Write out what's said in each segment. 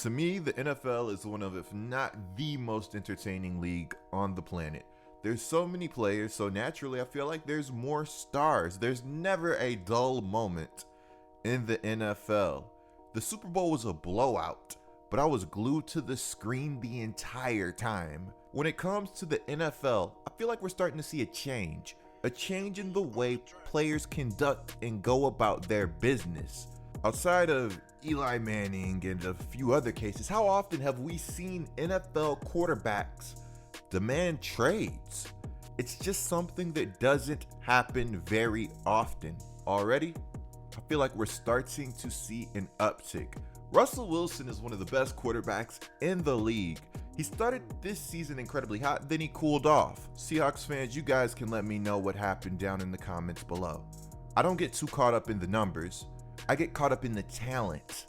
To me, the NFL is one of, if not the most entertaining league on the planet. There's so many players, so naturally I feel like there's more stars. There's never a dull moment in the NFL. The Super Bowl was a blowout, but I was glued to the screen the entire time. When it comes to the NFL, I feel like we're starting to see a change in the way players conduct and go about their business. Outside of Eli Manning and a few other cases, how often have we seen NFL quarterbacks demand trades? It's just something that doesn't happen very often. Already, I feel like we're starting to see an uptick. Russell Wilson is one of the best quarterbacks in the league. He started this season incredibly hot, then he cooled off. Seahawks fans, you guys can let me know what happened down in the comments below. I don't get too caught up in the numbers. I get caught up in the talent.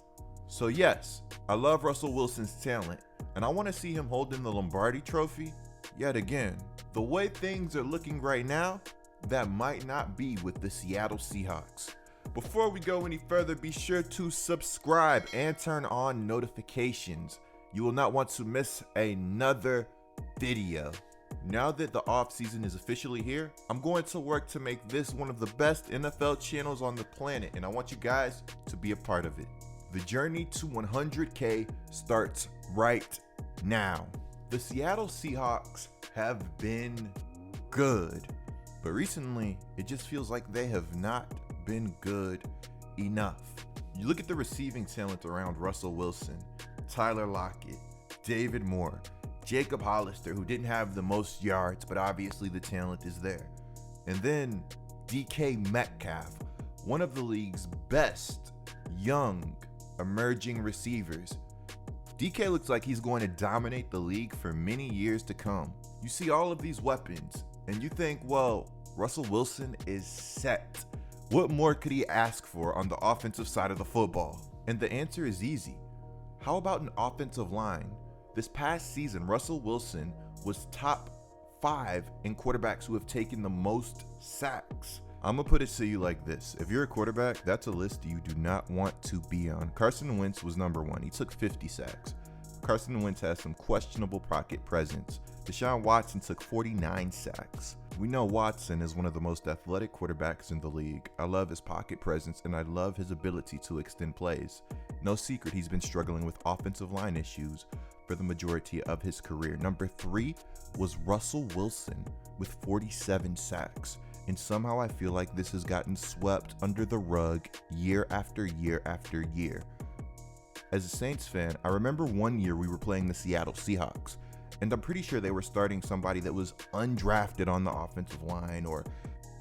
So yes, I love Russell Wilson's talent, and I want to see him holding the Lombardi trophy yet again. The way things are looking right now, that might not be with the Seattle Seahawks. Before we go any further, be sure to subscribe and turn on notifications. You will not want to miss another video. Now that the offseason is officially here, I'm going to work to make this one of the best NFL channels on the planet, and I want you guys to be a part of it. The journey to 100K starts right now. The Seattle Seahawks have been good, but recently it just feels like they have not been good enough. You look at the receiving talent around Russell Wilson, Tyler Lockett, David Moore, Jacob Hollister, who didn't have the most yards, but obviously the talent is there. And then DK Metcalf, one of the league's best young emerging receivers. DK looks like he's going to dominate the league for many years to come. You see all of these weapons and you think, well, Russell Wilson is set. What more could he ask for on the offensive side of the football? And the answer is easy. How about an offensive line? This past season, Russell Wilson was top 5 in quarterbacks who have taken the most sacks. I'm gonna put it to you like this. If you're a quarterback, that's a list you do not want to be on. Carson Wentz was number 1. He took 50 sacks. Carson Wentz has some questionable pocket presence. Deshaun Watson took 49 sacks. We know Watson is one of the most athletic quarterbacks in the league. I love his pocket presence and I love his ability to extend plays. No secret, he's been struggling with offensive line issues for the majority of his career. Number 3 was Russell Wilson with 47 sacks. And somehow I feel like this has gotten swept under the rug year after year after year. As a Saints fan, I remember one year we were playing the Seattle Seahawks, and I'm pretty sure they were starting somebody that was undrafted on the offensive line or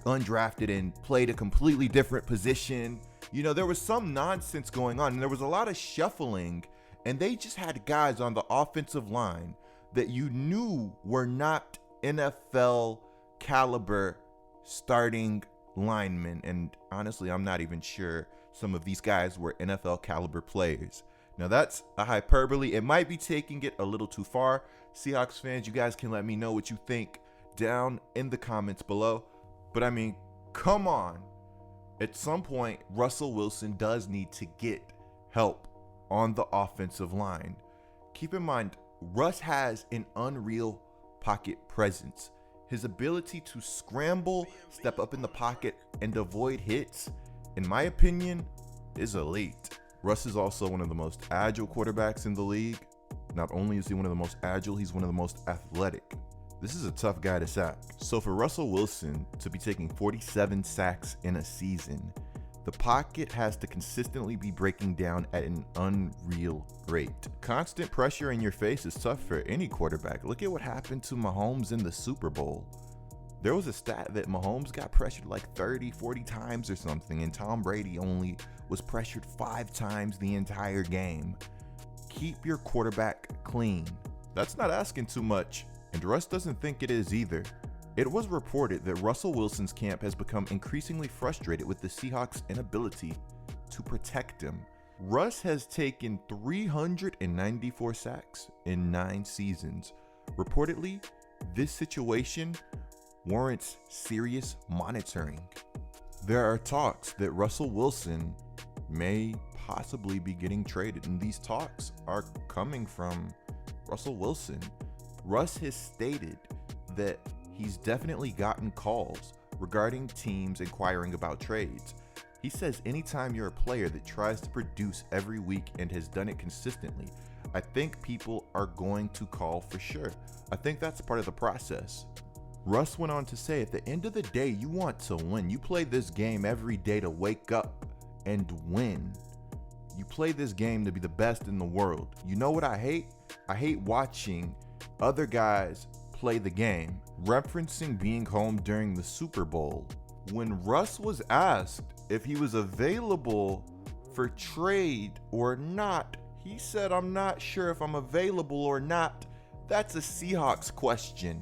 undrafted and played a completely different position. You know, there was some nonsense going on and there was a lot of shuffling, and they just had guys on the offensive line that you knew were not NFL caliber starting linemen. And honestly, I'm not even sure some of these guys were NFL caliber players. Now that's a hyperbole. It might be taking it a little too far. Seahawks fans, you guys can let me know what you think down in the comments below. But I mean, come on. At some point, Russell Wilson does need to get help on the offensive line. Keep in mind, Russ has an unreal pocket presence. His ability to scramble, step up in the pocket, and avoid hits, in my opinion, is elite. Russ is also one of the most agile quarterbacks in the league. Not only is he one of the most agile, he's one of the most athletic. This is a tough guy to sack. So for Russell Wilson to be taking 47 sacks in a season, the pocket has to consistently be breaking down at an unreal rate. Constant pressure in your face is tough for any quarterback. Look at what happened to Mahomes in the Super Bowl. There was a stat that Mahomes got pressured like 30, 40 times or something, and Tom Brady only was pressured 5 times the entire game. Keep your quarterback clean. That's not asking too much, and Russ doesn't think it is either. It was reported that Russell Wilson's camp has become increasingly frustrated with the Seahawks' inability to protect him. Russ has taken 394 sacks in 9 seasons. Reportedly, this situation warrants serious monitoring. There are talks that Russell Wilson may possibly be getting traded, and these talks are coming from Russell Wilson. Russ has stated that he's definitely gotten calls regarding teams inquiring about trades. He says anytime you're a player that tries to produce every week and has done it consistently, I think people are going to call for sure. I think that's part of the process. Russ went on to say, at the end of the day, you want to win. You play this game every day to wake up and win. You play this game to be the best in the world. You know what I hate? I hate watching other guys play the game. Referencing being home during the Super Bowl, when Russ was asked if he was available for trade or not, he said, "I'm not sure if I'm available or not." That's a Seahawks question.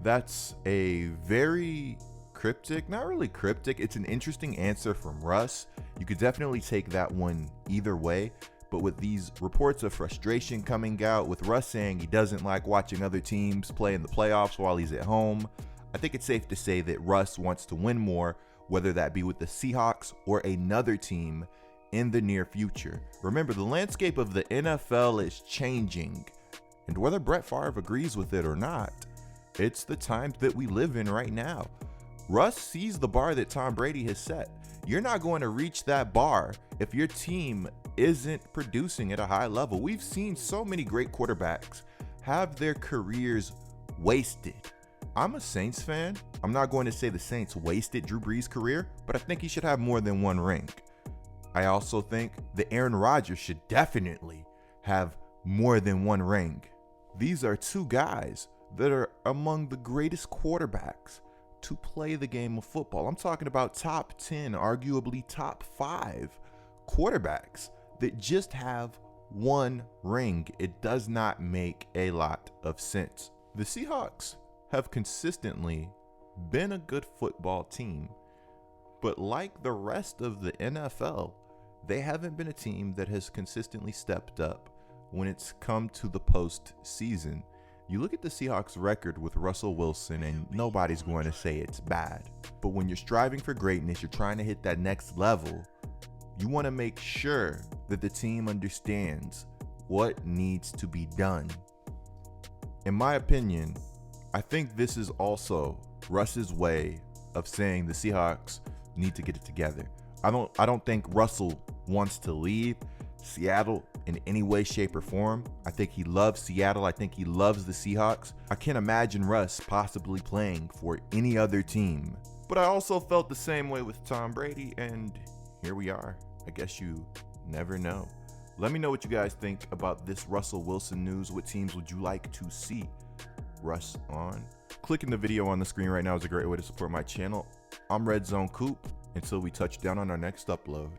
That's a very cryptic, not really cryptic, it's an interesting answer from Russ. You could definitely take that one either way, but with these reports of frustration coming out, with Russ saying he doesn't like watching other teams play in the playoffs while he's at home, I think it's safe to say that Russ wants to win more, whether that be with the Seahawks or another team in the near future. Remember, the landscape of the NFL is changing, and whether Brett Favre agrees with it or not, it's the times that we live in right now. Russ sees the bar that Tom Brady has set. You're not going to reach that bar if your team isn't producing at a high level. We've seen so many great quarterbacks have their careers wasted. I'm a Saints fan. I'm not going to say the Saints wasted Drew Brees' career, but I think he should have more than one ring. I also think that Aaron Rodgers should definitely have more than one ring. These are two guys that are among the greatest quarterbacks to play the game of football. I'm talking about top 10, arguably top 5 quarterbacks that just have one ring. It does not make a lot of sense. The Seahawks have consistently been a good football team, but like the rest of the NFL, they haven't been a team that has consistently stepped up when it's come to the postseason. You look at the Seahawks record with Russell Wilson and nobody's going to say it's bad. But when you're striving for greatness, you're trying to hit that next level, you want to make sure that the team understands what needs to be done. In my opinion, I think this is also Russ's way of saying the Seahawks need to get it together. I don't think Russell wants to leave Seattle in any way, shape, or form. I think he loves Seattle. I think he loves the Seahawks. I can't imagine Russ possibly playing for any other team. But I also felt the same way with Tom Brady, and here we are. I guess you never know. Let me know what you guys think about this Russell Wilson news. What teams would you like to see Russ on? Clicking the video on the screen right now is a great way to support my channel. I'm Red Zone Coop. Until we touch down on our next upload.